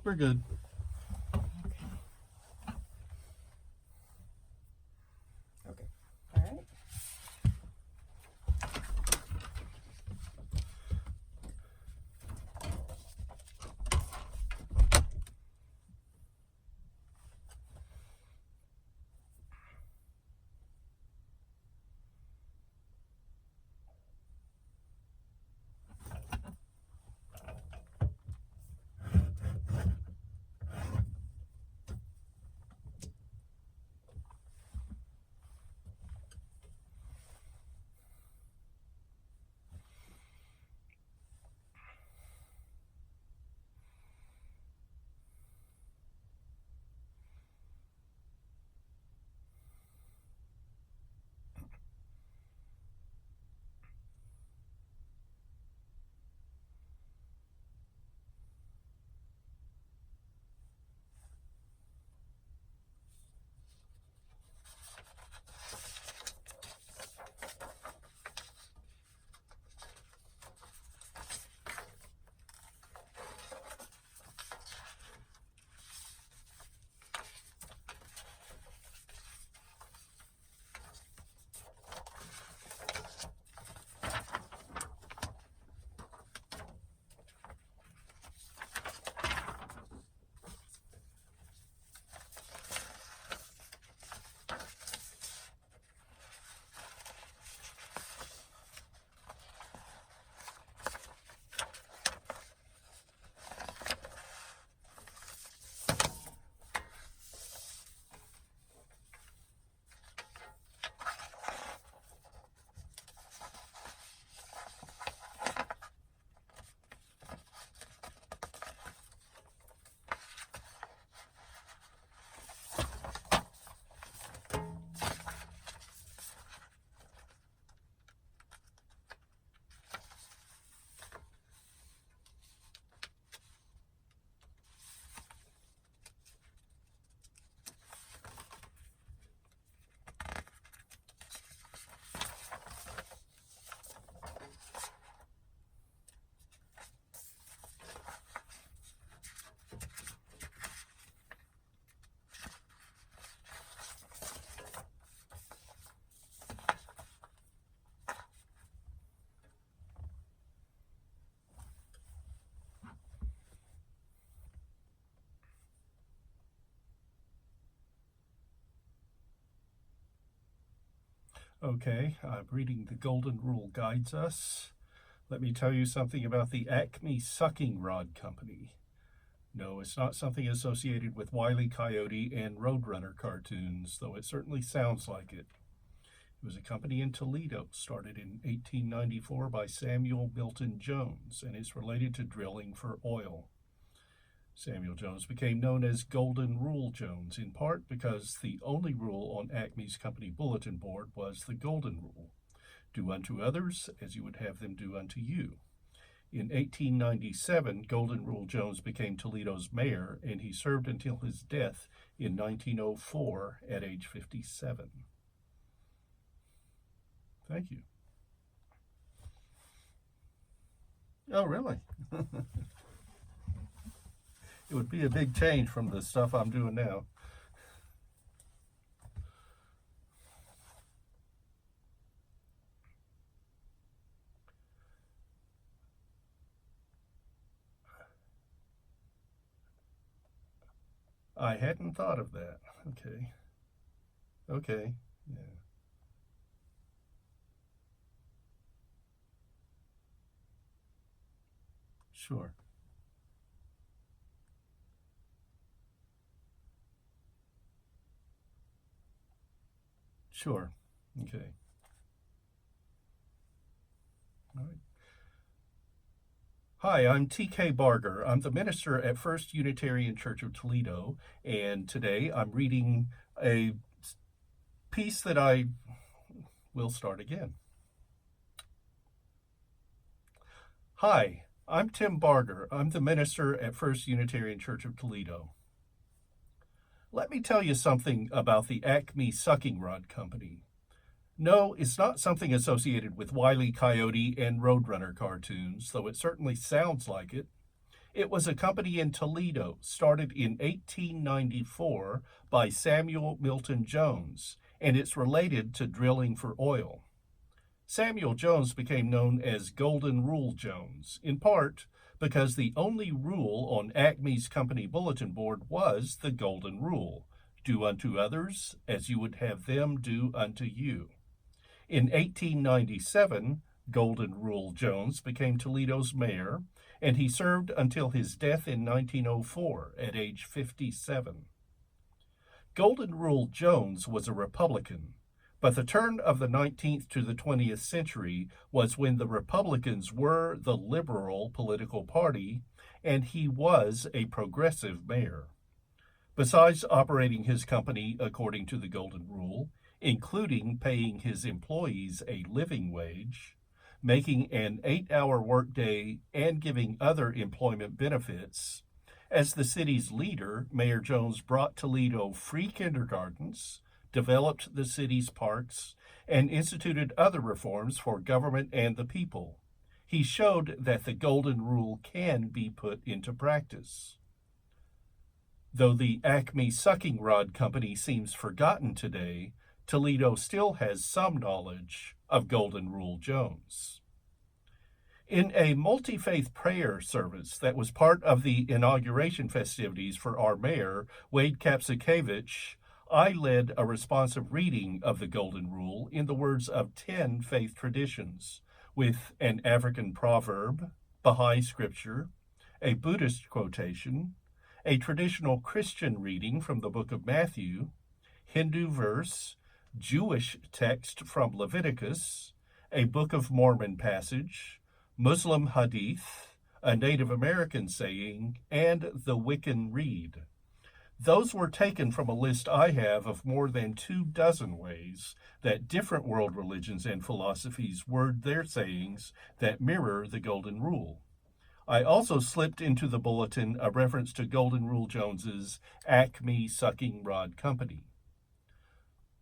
we're good. Okay. All right. Okay, I'm reading The Golden Rule Guides Us. Let me tell you something about the Acme Sucking Rod Company. No, it's not something associated with Wile E. Coyote and Roadrunner cartoons, though it certainly sounds like it. It was a company in Toledo, started in 1894 by Samuel Milton Jones, and is related to drilling for oil. Samuel Jones became known as Golden Rule Jones, in part because the only rule on Acme's company bulletin board was the Golden Rule: do unto others as you would have them do unto you. In 1897, Golden Rule Jones became Toledo's mayor, and he served until his death in 1904 at age 57. Thank you. Oh, really? It would be a big change from the stuff I'm doing now. I hadn't thought of that. Okay. Okay. Yeah. Sure. Sure. Okay. All right. Hi, I'm TK Barger. I'm the minister at First Unitarian Church of Toledo, and today I'm reading a piece that I will start again. Hi, I'm Tim Barger. I'm the minister at First Unitarian Church of Toledo. Let me tell you something about the Acme Sucking Rod Company. No, it's not something associated with Wile E. Coyote and Roadrunner cartoons, though it certainly sounds like it. It was a company in Toledo, started in 1894 by Samuel Milton Jones, and it's related to drilling for oil. Samuel Jones became known as Golden Rule Jones, in part because the only rule on Acme's company bulletin board was the Golden Rule: do unto others as you would have them do unto you. In 1897, Golden Rule Jones became Toledo's mayor, and he served until his death in 1904 at age 57. Golden Rule Jones was a Republican, but the turn of the 19th to the 20th century was when the Republicans were the liberal political party, and he was a progressive mayor. Besides operating his company according to the Golden Rule, including paying his employees a living wage, making an 8-hour workday, and giving other employment benefits, as the city's leader, Mayor Jones brought Toledo free kindergartens, developed the city's parks, and instituted other reforms for government and the people. He showed that the Golden Rule can be put into practice. Though the Acme Sucking Rod Company seems forgotten today, Toledo still has some knowledge of Golden Rule Jones. In a multi-faith prayer service that was part of the inauguration festivities for our mayor, Wade Kapsakevich, I led a responsive reading of the Golden Rule in the words of 10 faith traditions, with an African proverb, Baha'i scripture, a Buddhist quotation, a traditional Christian reading from the book of Matthew, Hindu verse, Jewish text from Leviticus, a Book of Mormon passage, Muslim hadith, a Native American saying, and the Wiccan Rede. Those were taken from a list I have of more than 24 ways that different world religions and philosophies word their sayings that mirror the Golden Rule. I also slipped into the bulletin a reference to Golden Rule Jones's Acme Sucking Rod Company.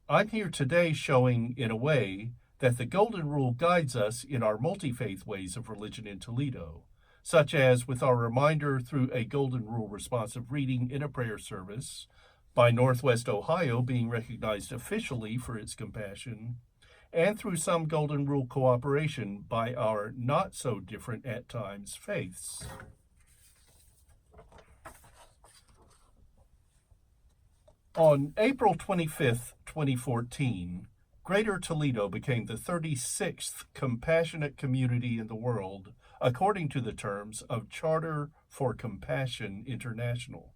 I'm here today showing, in a way, that the Golden Rule guides us in our multi-faith ways of religion in Toledo, such as with our reminder through a Golden Rule responsive reading in a prayer service, by Northwest Ohio being recognized officially for its compassion, and through some Golden Rule cooperation by our not-so-different at times faiths. On April 25th, 2014, Greater Toledo became the 36th compassionate community in the world, according to the terms of Charter for Compassion International.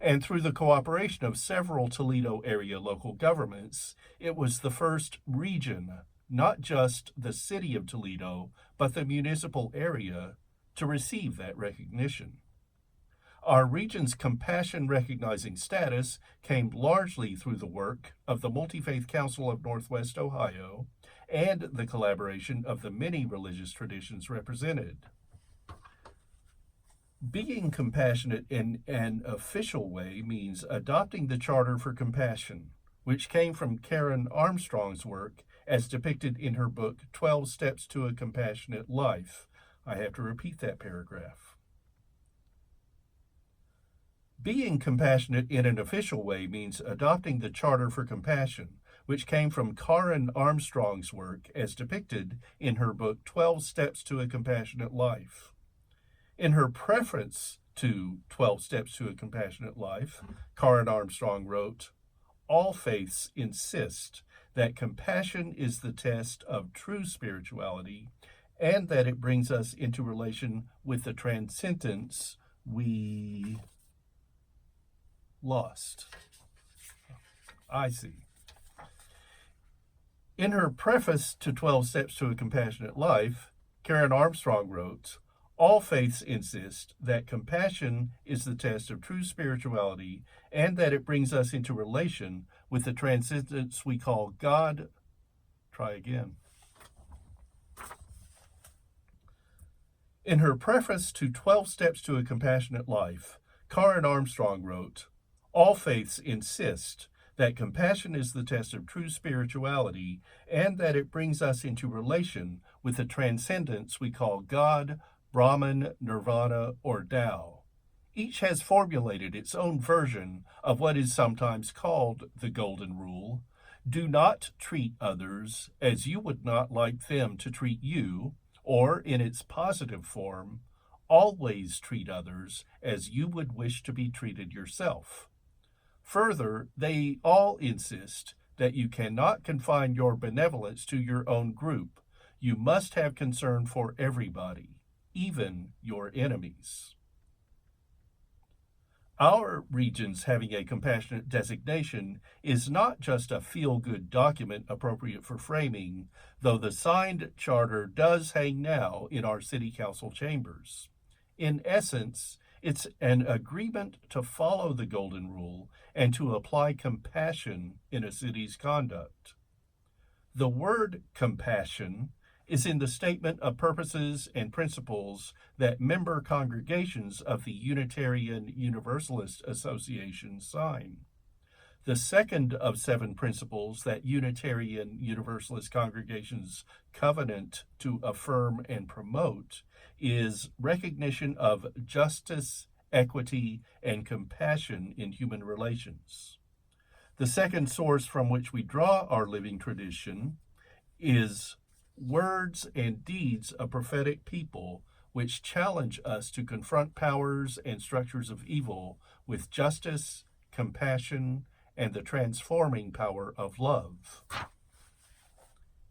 And through the cooperation of several Toledo area local governments, it was the first region, not just the city of Toledo, but the municipal area, to receive that recognition. Our region's compassion recognizing status came largely through the work of the Multi-Faith Council of Northwest Ohio and the collaboration of the many religious traditions represented. Being compassionate in an official way means adopting the Charter for Compassion, which came from Karen Armstrong's work as depicted in her book, 12 Steps to a Compassionate Life. I have to repeat that paragraph. Being compassionate in an official way means adopting the Charter for Compassion, which came from Karen Armstrong's work as depicted in her book, 12 Steps to a Compassionate Life. In her preface to 12 Steps to a Compassionate Life, Karen Armstrong wrote, "All faiths insist that compassion is the test of true spirituality and that it brings us into relation with the transcendence we lost." I see. In her preface to 12 Steps to a Compassionate Life, Karen Armstrong wrote, "All faiths insist that compassion is the test of true spirituality and that it brings us into relation with the transcendence we call God." Try again. In her preface to 12 Steps to a Compassionate Life, Karen Armstrong wrote, "All faiths insist that compassion is the test of true spirituality and that it brings us into relation with the transcendence we call God, Brahman, Nirvana, or Tao. Each has formulated its own version of what is sometimes called the Golden Rule. Do not treat others as you would not like them to treat you, or in its positive form, always treat others as you would wish to be treated yourself. Further, they all insist that you cannot confine your benevolence to your own group. You must have concern for everybody, even your enemies. Our region's having a compassionate designation is not just a feel-good document appropriate for framing, though the signed charter does hang now in our city council chambers. In essence, it's an agreement to follow the Golden Rule and to apply compassion in a city's conduct. The word compassion is in the statement of purposes and principles that member congregations of the Unitarian Universalist Association sign. The second of 7 principles that Unitarian Universalist congregations covenant to affirm and promote is recognition of justice, equity, and compassion in human relations. The second source from which we draw our living tradition is words and deeds of prophetic people which challenge us to confront powers and structures of evil with justice, compassion, and the transforming power of love.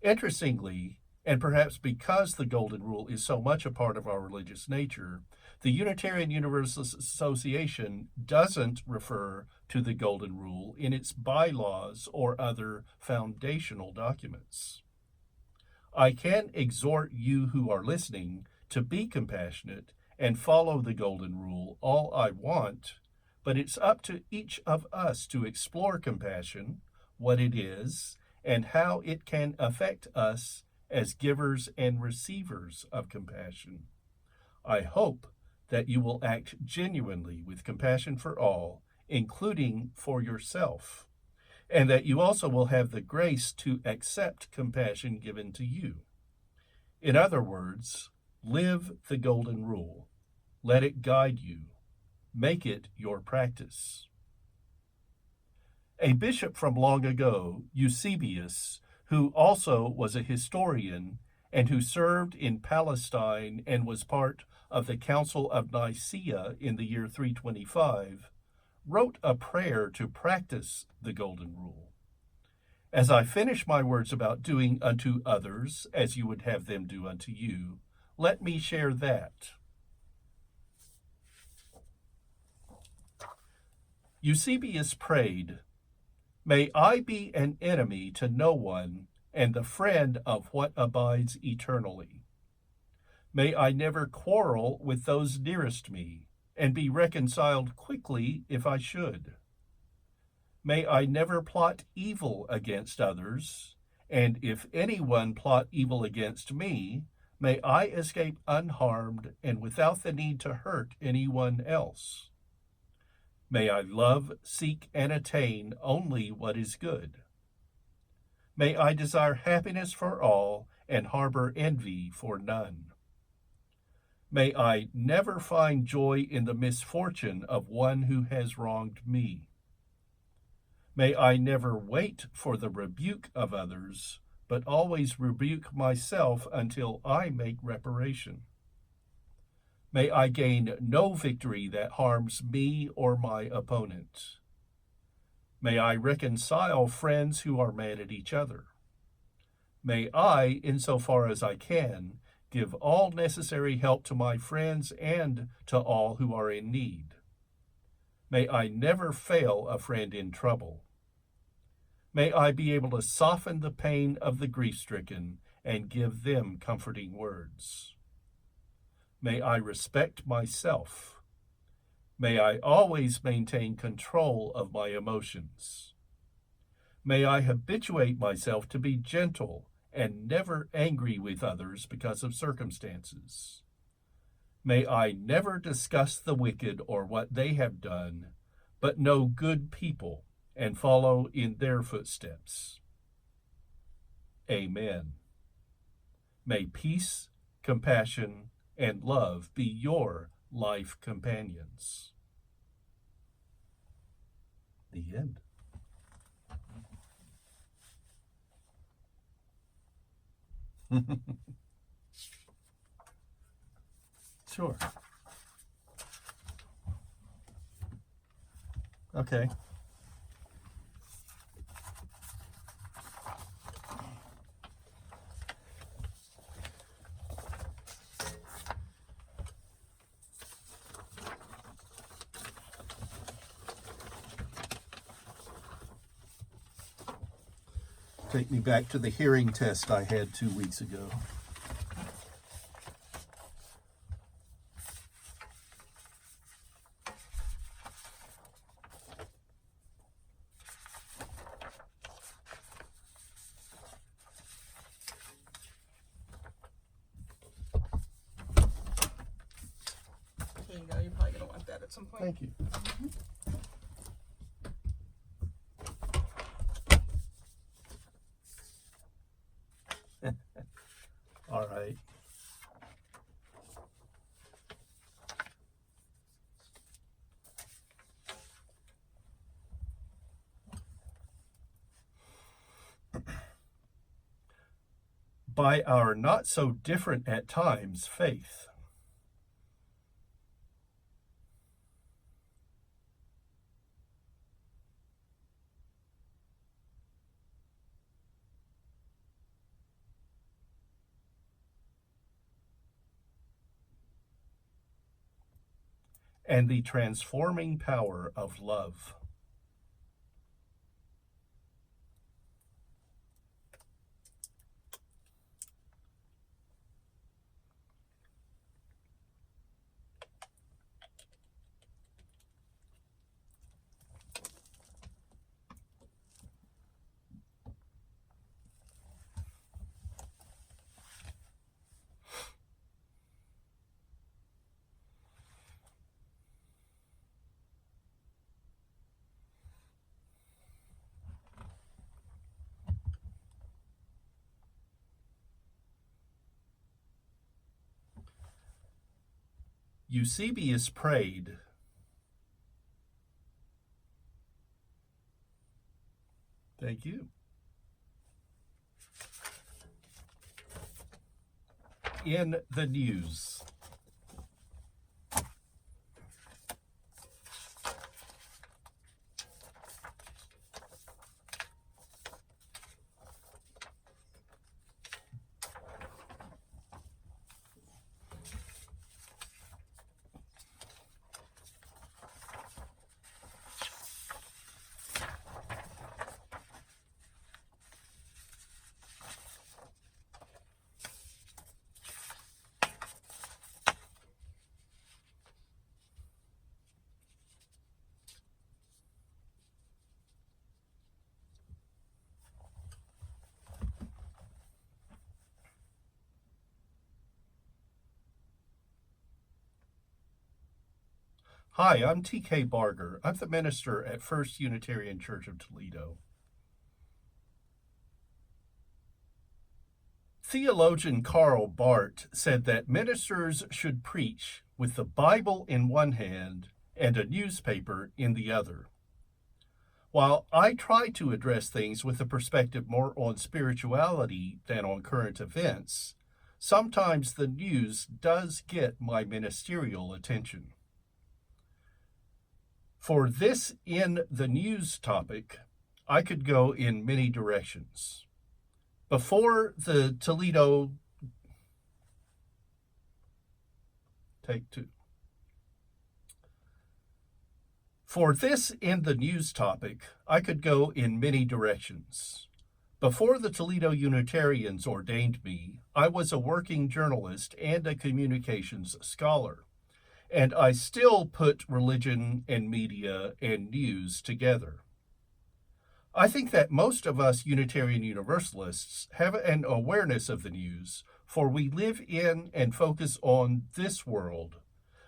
Interestingly, and perhaps because the Golden Rule is so much a part of our religious nature, the Unitarian Universalist Association doesn't refer to the Golden Rule in its bylaws or other foundational documents. I can exhort you who are listening to be compassionate and follow the Golden Rule all I want, but it's up to each of us to explore compassion, what it is, and how it can affect us as givers and receivers of compassion. I hope that you will act genuinely with compassion for all, including for yourself, and that you also will have the grace to accept compassion given to you. In other words, live the Golden Rule. Let it guide you. Make it your practice. A bishop from long ago, Eusebius, who also was a historian and who served in Palestine and was part of the Council of Nicaea in the year 325, wrote a prayer to practice the Golden Rule. As I finish my words about doing unto others as you would have them do unto you, let me share that. Eusebius prayed, "May I be an enemy to no one and the friend of what abides eternally. May I never quarrel with those nearest me, and be reconciled quickly if I should. May I never plot evil against others, and if anyone plot evil against me, may I escape unharmed and without the need to hurt anyone else. May I love, seek, and attain only what is good. May I desire happiness for all and harbor envy for none. May I never find joy in the misfortune of one who has wronged me. May I never wait for the rebuke of others, but always rebuke myself until I make reparation. May I gain no victory that harms me or my opponent. May I reconcile friends who are mad at each other. May I, insofar as I can, give all necessary help to my friends and to all who are in need. May I never fail a friend in trouble. May I be able to soften the pain of the grief-stricken and give them comforting words. May I respect myself. May I always maintain control of my emotions. May I habituate myself to be gentle and never angry with others because of circumstances. May I never discuss the wicked or what they have done, but know good people and follow in their footsteps. Amen. May peace, compassion, and love be your life companions. The end. Sure. Okay. Take me back to the hearing test I had 2 weeks ago. Here you go. You're probably gonna want that at some point. Thank you. All right. By our not so different at times faith. And the transforming power of love. Eusebius prayed, thank you, in the news. Hi, I'm TK Barger. I'm the minister at First Unitarian Church of Toledo. Theologian Karl Barth said that ministers should preach with the Bible in one hand and a newspaper in the other. While I try to address things with a perspective more on spirituality than on current events, sometimes the news does get my ministerial attention. For this in the news topic, I could go in many directions. Before the Toledo, take two. For this in the news topic, I could go in many directions. Before the Toledo Unitarians ordained me, I was a working journalist and a communications scholar, and I still put religion and media and news together. I think that most of us Unitarian Universalists have an awareness of the news, for we live in and focus on this world,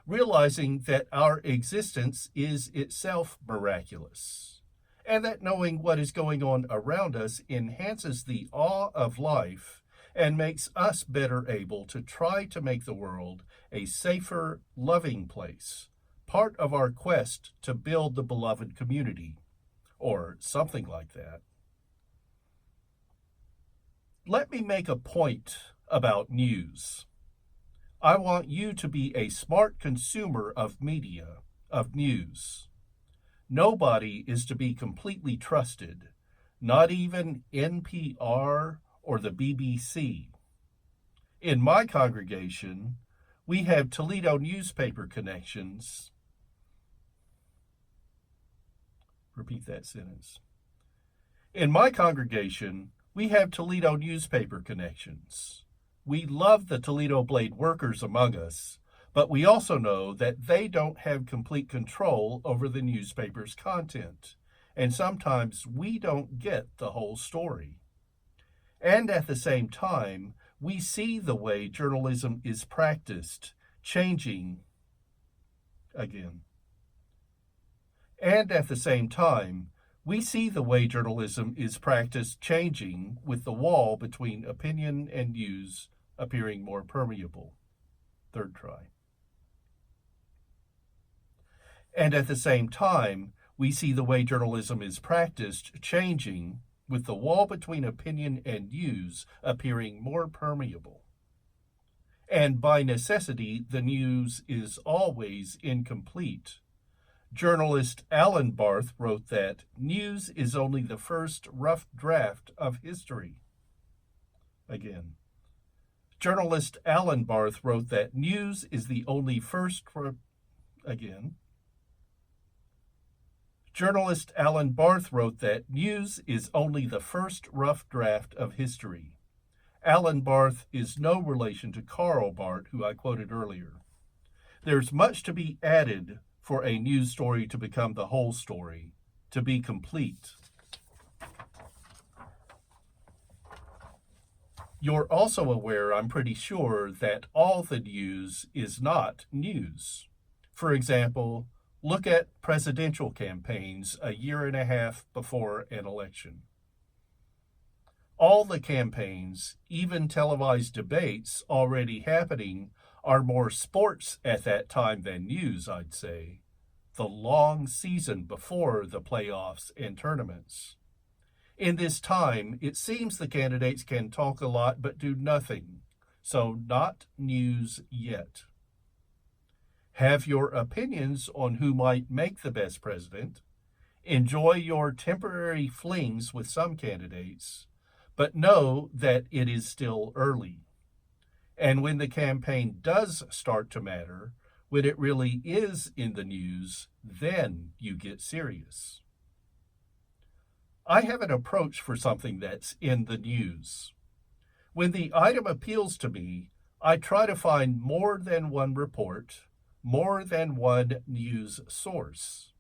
realizing that our existence is itself miraculous, and that knowing what is going on around us enhances the awe of life and makes us better able to try to make the world a safer, loving place, part of our quest to build the beloved community. or something like that. Let me make a point about news. I want you to be a smart consumer of media, of news. Nobody is to be completely trusted, not even NPR or the BBC. In my congregation, we have Toledo newspaper connections. Repeat that sentence. In my congregation, we have Toledo newspaper connections. We love the Toledo Blade workers among us, but we also know that they don't have complete control over the newspaper's content, and sometimes we don't get the whole story. And at the same time, we see the way journalism is practiced changing again. And at the same time, we see the way journalism is practiced changing, with the wall between opinion and news appearing more permeable. Third try. And at the same time, we see the way journalism is practiced changing, with the wall between opinion and news appearing more permeable. And by necessity, the news is always incomplete. Journalist Alan Barth wrote that news is only the first rough draft of history. Again. Journalist Alan Barth wrote that news is the only first... Again. Journalist Alan Barth wrote that news is only the first rough draft of history. Alan Barth is no relation to Karl Barth, who I quoted earlier. There's much to be added for a news story to become the whole story, to be complete. You're also aware, I'm pretty sure, that all the news is not news. For example, look at presidential campaigns a year and a half before an election. All the campaigns, even televised debates already happening, are more sports at that time than news, I'd say. The long season before the playoffs and tournaments. In this time, it seems the candidates can talk a lot but do nothing, so not news yet. Have your opinions on who might make the best president. Enjoy your temporary flings with some candidates, but know that it is still early. And when the campaign does start to matter, when it really is in the news, then you get serious. I have an approach for something that's in the news. When the item appeals to me, I try to find more than one report, more than one news source.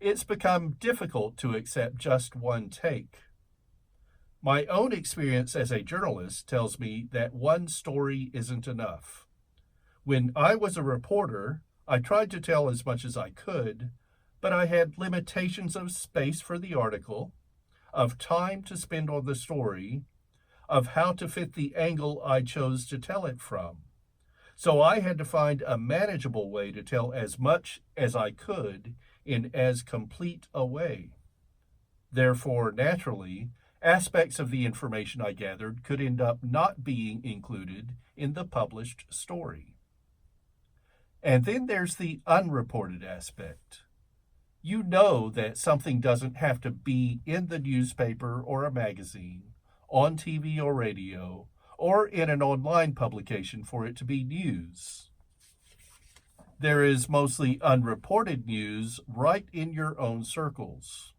It's become difficult to accept just one take. My own experience as a journalist tells me that one story isn't enough. When I was a reporter, I tried to tell as much as I could, but I had limitations of space for the article, of time to spend on the story, of how to fit the angle I chose to tell it from. So I had to find a manageable way to tell as much as I could in as complete a way. Therefore, naturally, aspects of the information I gathered could end up not being included in the published story. And then there's the unreported aspect. You know that something doesn't have to be in the newspaper or a magazine, on TV or radio, or in an online publication for it to be news. There is mostly unreported news right in your own circles.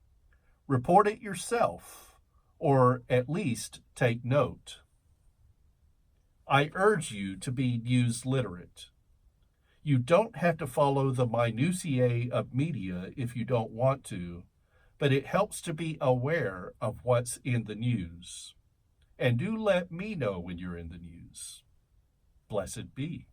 Report it yourself, or at least take note. I urge you to be news literate. You don't have to follow the minutiae of media if you don't want to, but it helps to be aware of what's in the news. And do let me know when you're in the news. Blessed be.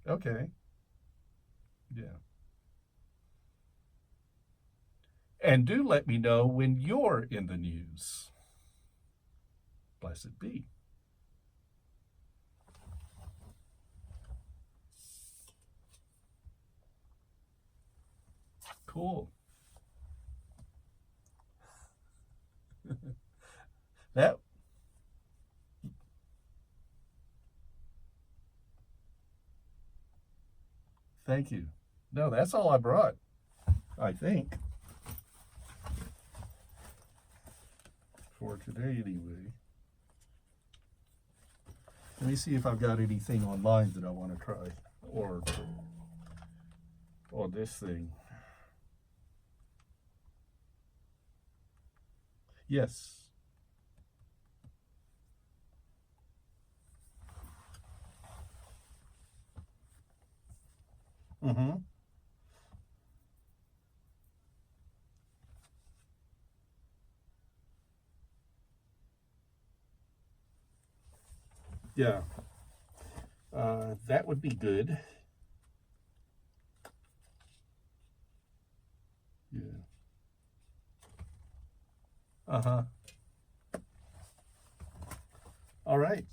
Okay. Yeah. And do let me know when you're in the news. Blessed be. Cool. That. Thank you. No, that's all I brought. I think. For today, anyway. Let me see if I've got anything online that I want to try. Or this thing. Yes. Mm-hmm. Yeah. That would be good. Yeah. Uh-huh. All right.